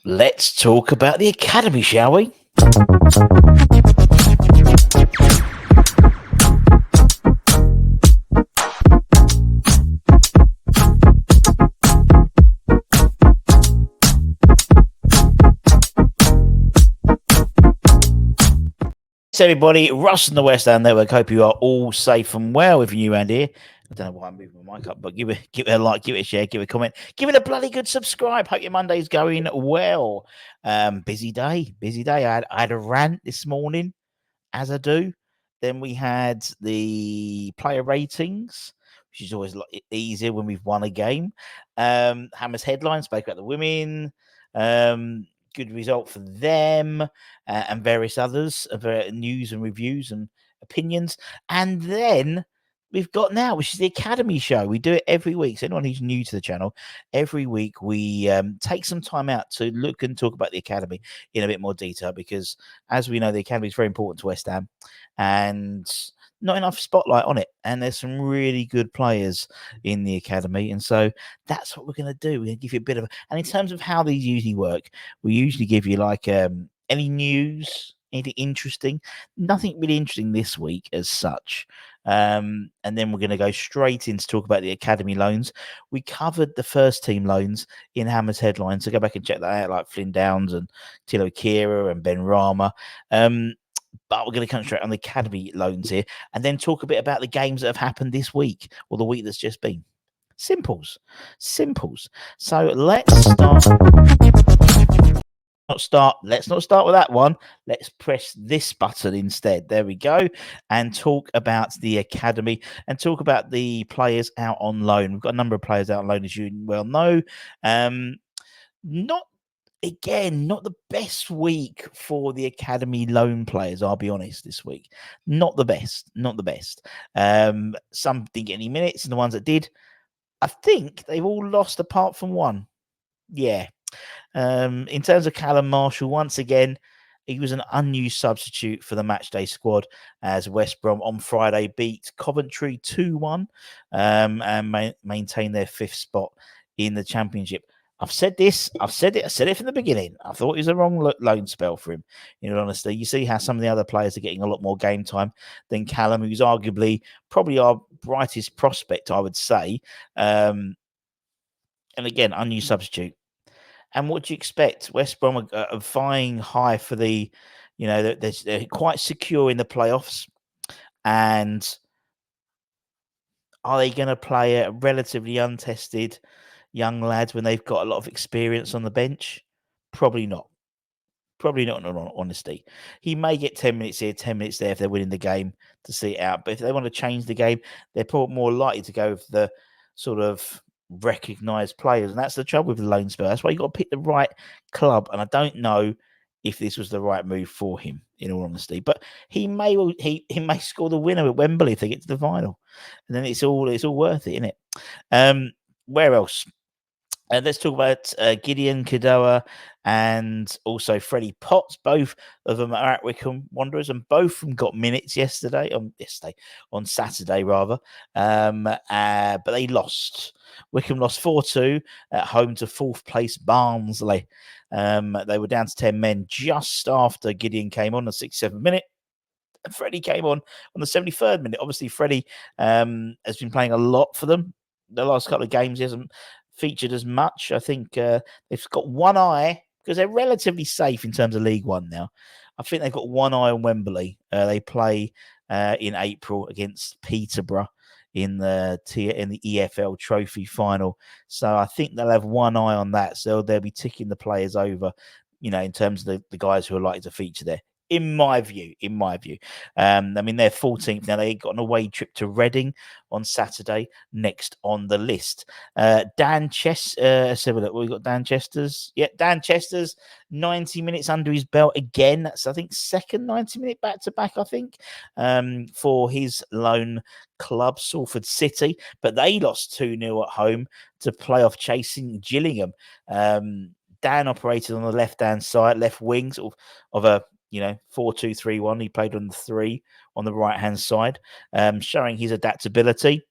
Let's talk about the academy, shall we? So everybody, Russ and the West Ham Network. Hope you are all safe and well. If you're new around here, I don't know why I'm moving my mic up, but give it a like, give it a share, give it a comment, give it a bloody good subscribe. Hope your Monday's going well. Busy day. I had a rant this morning, as I do. Then we had the player ratings, which is always easier when we've won a game. Hammer's headlines spoke about the women. Good result for them and various others of news and reviews and opinions. And then we've got now, which is the Academy show. We do it every week. So anyone who's new to the channel, every week we take some time out to look and talk about the Academy in a bit more detail, because as we know, the Academy is very important to West Ham and not enough spotlight on it. And there's some really good players in the Academy. And so that's what we're going to do. We're going to give you a bit of, and in terms of how these usually work, we usually give you like any news, anything interesting. Nothing really interesting this week as such. And then we're going to go straight in to talk about the Academy loans. We covered the first team loans in Hammer's headlines, so go back and check that out, like Flynn Downs and Tilo Kira and Ben Rama. But we're going to concentrate on the Academy loans here and then talk a bit about the games that have happened this week or the week that's just been. Simples. So let's start. Let's not start with that one. Let's press this button instead. There we go. And talk about the Academy and talk about the players out on loan. We've got a number of players out on loan, as you well know. Not the best week for the Academy loan players, I'll be honest, this week. Not the best. Some didn't get any minutes, and the ones that did, I think they've all lost apart from one. Yeah. In terms of Callum Marshall, once again, he was an unused substitute for the matchday squad as West Brom on Friday beat Coventry 2-1 and maintained their fifth spot in the Championship. I've said this. I said it from the beginning. I thought it was a wrong loan spell for him. In all honesty, you see how some of the other players are getting a lot more game time than Callum, who's arguably probably our brightest prospect, I would say. And again, unused substitute. And what do you expect? West Brom are vying high for the, they're quite secure in the playoffs. And are they going to play a relatively untested young lads when they've got a lot of experience on the bench? Probably not. In all honesty. He may get 10 minutes here, 10 minutes there if they're winning the game to see it out. But if they want to change the game, they're probably more likely to go with the sort of recognised players. And that's the trouble with the loan spell. That's why you've got to pick the right club. And I don't know if this was the right move for him, in all honesty. But he may score the winner at Wembley if they get to the final. And then it's all worth it, isn't it? Where else? Let's talk about Gideon Kadoa and also Freddie Potts. Both of them are at Wycombe Wanderers, and both of them got minutes on Saturday rather. But they lost. Wycombe lost 4-2 at home to fourth place Barnsley. They were down to 10 men just after Gideon came on the 67th minute. And Freddie came on the 73rd minute. Obviously, Freddie has been playing a lot for them. The last couple of games, he hasn't featured as much. I think they've got one eye because they're relatively safe in terms of League One now. I think they've got one eye on Wembley. They play in April against Peterborough in the EFL Trophy final. So I think they'll have one eye on that. So they'll be ticking the players over, in terms of the guys who are likely to feature there. In my view. I mean, they're 14th now. They got an away trip to Reading on Saturday, next on the list. Dan we've got Dan Chester's. Yeah, Dan Chester's 90 minutes under his belt again. That's, I think, second 90-minute back-to-back, I think, for his lone club, Salford City. But they lost 2-0 at home to playoff chasing Gillingham. Dan operated on the left-hand side, left wings of a 4-2-3-1. He played on the 3 on the right-hand side, showing his adaptability.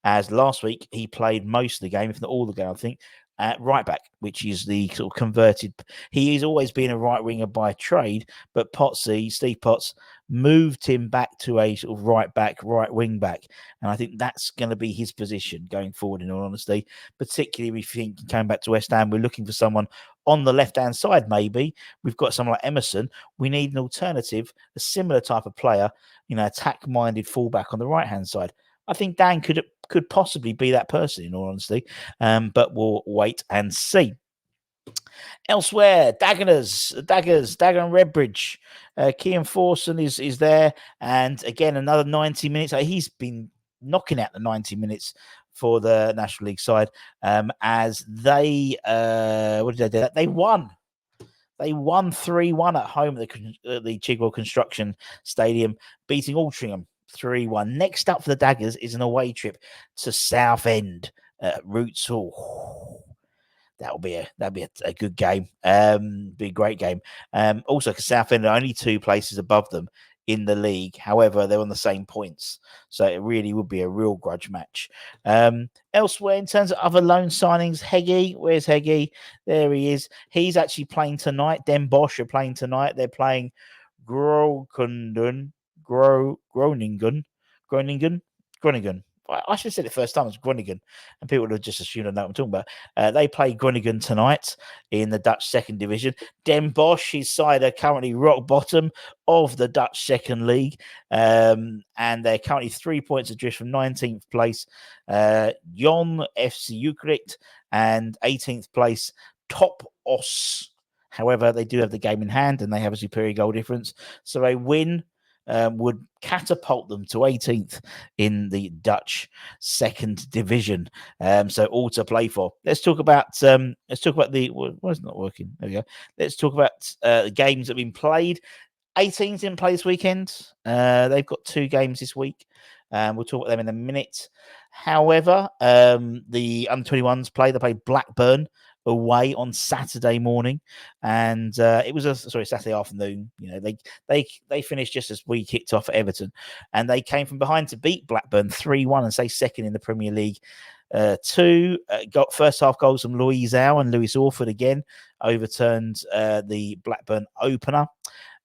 As last week, he played most of the game, if not all the game, I think, at right back, which is the sort of converted. He has always been a right winger by trade, but Steve Potts, moved him back to a sort of right back, right wing back. And I think that's going to be his position going forward, in all honesty, particularly if you think coming back to West Ham, we're looking for someone on the left-hand side, maybe. We've got someone like Emerson. We need an alternative, a similar type of player, attack-minded fullback on the right-hand side. I think Dan could possibly be that person, in all honesty, but we'll wait and see. Elsewhere, Dagger and Redbridge. Kean Forson is there, and again another 90 minutes. He's been knocking out the 90 minutes for the National League side, as they what did they do? They won. They won 3-1 at home at the Chigwell Construction Stadium, beating Altrincham 3-1. Next up for the Daggers is an away trip to Southend at Roots Hall. That'll be a good game. Be a great game. Also, because Southend are only 2 places above them in the league. However, they're on the same points, so it really would be a real grudge match. Elsewhere, in terms of other loan signings, Heggie, where's Heggie? There he is. He's actually playing tonight. Den Bosch are playing tonight. They're playing Groningen. I should have said it first time. It's Groningen, and people would have just assumed I know what I'm talking about. They play Groningen tonight in the Dutch second division. Den Bosch, his side, are currently rock bottom of the Dutch second league, and they're currently 3 points adrift from 19th place. Jon FC Utrecht and 18th place Top Os. However, they do have the game in hand, and they have a superior goal difference, so a win would catapult them to 18th in the Dutch second division. So all to play for. Let's talk about the. Why is it not working? There we go. Let's talk about the games that have been played. 18s didn't play this weekend. They've got 2 games this week. We'll talk about them in a minute. However, the under-21s play. They play Blackburn away on Saturday morning, and it was Saturday afternoon. They finished just as we kicked off at Everton, and they came from behind to beat Blackburn 3-1 and stay second in the Premier League. 2 got first half goals from Louise Howe, and Lewis Orford again overturned the Blackburn opener,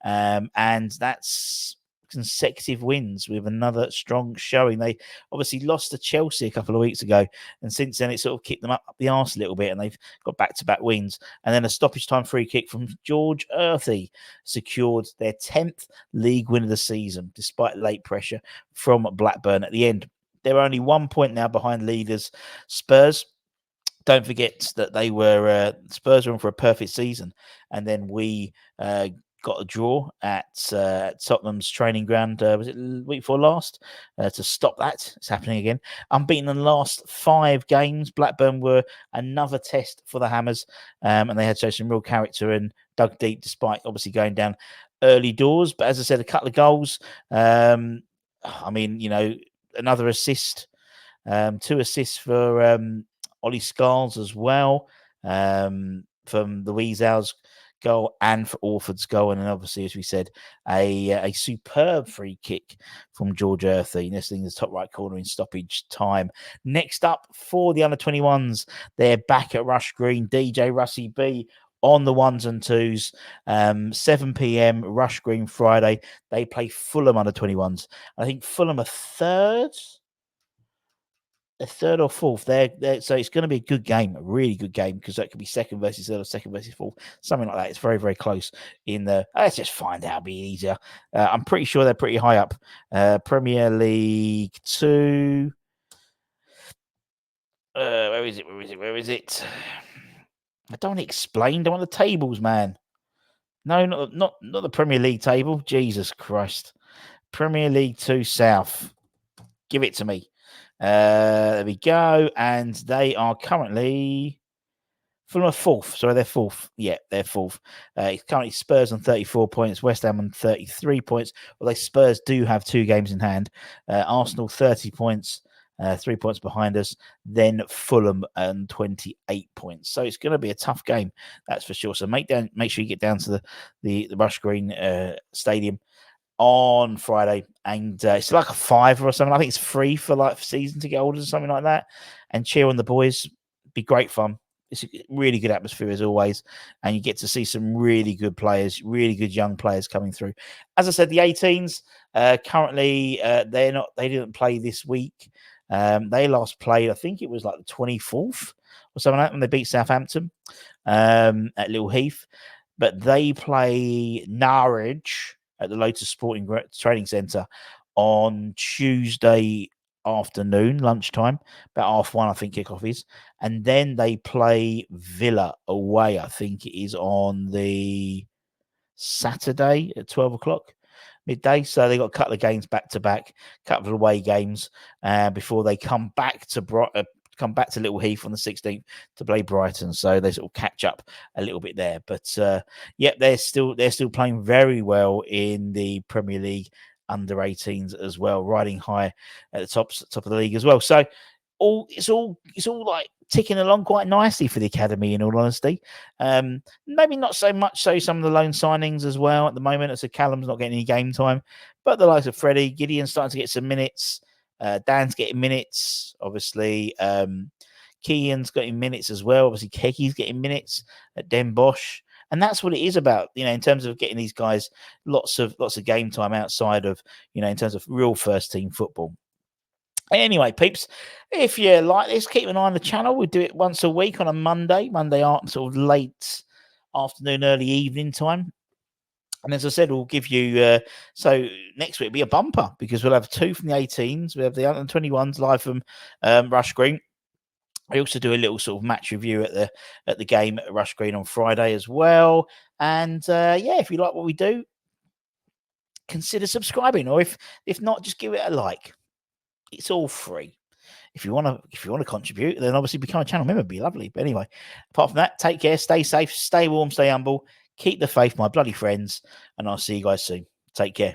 and that's consecutive wins with another strong showing. They obviously lost to Chelsea a couple of weeks ago, and since then it sort of kicked them up the arse a little bit, and they've got back-to-back wins. And then a stoppage time free kick from George Earthy secured their 10th league win of the season, despite late pressure from Blackburn at the end. They're only 1 point now behind leaders Spurs. Don't forget that they were Spurs were in for a perfect season, and then we got a draw at Tottenham's training ground. Was it the week before last? To stop that, it's happening again. Unbeaten in the last 5 games. Blackburn were another test for the Hammers, and they had shown some real character and dug deep, despite obviously going down early doors. But as I said, a couple of goals. Another assist. 2 assists for Ollie Scarles as well, from the Weasels goal and for Orford's goal, and then obviously, as we said, a superb free kick from George Earthy, nesting in the top right corner in stoppage time. Next up for the under-21s, they're back at Rush Green. DJ Russie B on the 1s and 2s, 7 p.m. Rush Green Friday. They play Fulham under-21s. I think Fulham are third or fourth. So it's going to be a good game, a really good game, because that could be second versus third or second versus fourth, something like that. It's very, very close in the. Let's just find out. It'll be easier. I'm pretty sure they're pretty high up. Premier League 2. Where is it? I don't explain. Don't want the tables, man. No, not the Premier League table. Jesus Christ. Premier League 2 South. Give it to me. There we go. And they are currently Fulham are fourth. Sorry, they're fourth. Yeah, they're fourth. It's currently Spurs on 34 points, West Ham on 33 points. Although Spurs do have 2 games in hand. Arsenal 30 points, 3 points behind us. Then Fulham on 28 points. So it's going to be a tough game, that's for sure. So make sure you get down to the Rush Green Stadium on Friday, and it's like a $5 or something. I think it's free for like season ticket holders or something like that, and cheer on the boys. Be great fun. It's a really good atmosphere as always, and you get to see some really good players, really good young players coming through. As I said, the 18s currently they didn't play this week. They last played, I think it was like the 24th or something like that, when they beat Southampton at Little Heath. But they play Norwich at the Lotus Sporting Training Centre on Tuesday afternoon, lunchtime, about 1:30, I think kickoff is. And then they play Villa away, I think it is on the Saturday at 12 o'clock midday. So they got a couple of games back to back, couple of away games before they come back to Little Heath on the 16th to play Brighton. So they sort of catch up a little bit there. But they're still playing very well in the Premier League under 18s as well, riding high at the top of the league as well. So it's all like ticking along quite nicely for the academy, in all honesty. Maybe not so much so some of the loan signings as well at the moment. So Callum's not getting any game time, but the likes of Freddie, Gideon's starting to get some minutes. Dan's getting minutes, obviously. Kean's getting minutes as well. Obviously, Keki's getting minutes at Den Bosch. And that's what it is about, in terms of getting these guys lots of game time outside of, in terms of real first team football. Anyway, peeps, if you like this, keep an eye on the channel. We do it once a week on a Monday sort of late afternoon, early evening time. And as I said, we'll give you, so next week will be a bumper because we'll have 2 from the 18s. We have the under-21s live from Rush Green. I also do a little sort of match review at the game at Rush Green on Friday as well. And if you like what we do, consider subscribing, or if not, just give it a like. It's all free. If you want to contribute, then obviously become a channel member. It'd be lovely. But anyway, apart from that, take care, stay safe, stay warm, stay humble, keep the faith, my bloody friends, and I'll see you guys soon. Take care.